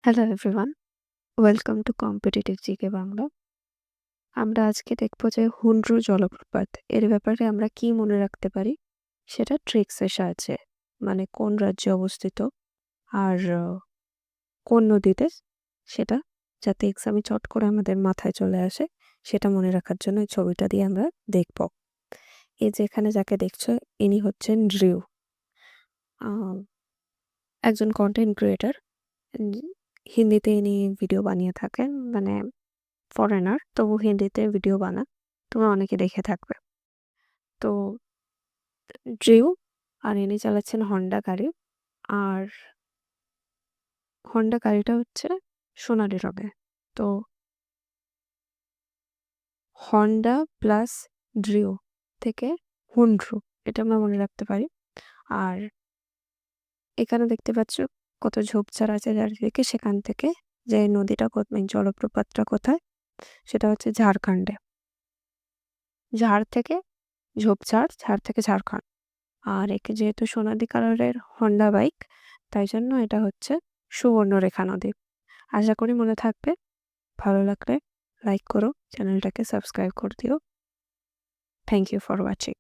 Hello everyone, welcome to competitive GK Bangla. আমরা আজকে দেখব যে হুন্ড্রু জলপ্রপাত এর ব্যাপারে আমরা কি মনে রাখতে পারি সেটা ট্রিক্সের সাহায্যে, মানে কোন রাজ্যে অবস্থিত আর কোন নদীতে, সেটা যাতে এক্সামে চট করে আমাদের মাথায় চলে আসে সেটা মনে রাখার জন্য এই ছবিটা দিয়ে আমরা দেখব। এই যে এখানে যাকে দেখছো ইনি হচ্ছেন ড্রিউ, একজন কন্টেন্ট ক্রিয়েটার। হিন্দিতে ইনি ভিডিও বানিয়ে থাকেন, মানে ফরেনার তবু হিন্দিতে ভিডিও বানান, তোমরা অনেকে দেখে থাকবে। তো ড্রিউ আর ইনি চালাচ্ছেন হন্ডা গাড়ি, আর হন্ডা গাড়িটা হচ্ছে সোনালি রঙের। তো হন্ডা প্লাস ড্রিউ থেকে হুন্ড্রু, এটা আমরা মনে রাখতে পারি। আর এখানে দেখতে পাচ্ছ কত ঝোপঝাড় আছে চারিদিকে, সেখান থেকে যে নদীটা জলপ্রপাতটা কোথায়, সেটা হচ্ছে ঝাড়খণ্ডে। ঝাড় থেকে ঝোপঝাড়, ঝাড় থেকে ঝাড়খণ্ড। আর একে যেহেতু সোনালী কালারের হন্ডা বাইক, তাই জন্য এটা হচ্ছে সুবর্ণরেখা নদী। আশা করি মনে থাকবে। ভালো লাগলে লাইক করো, চ্যানেলটাকে সাবস্ক্রাইব করে দিও। Thank you for watching.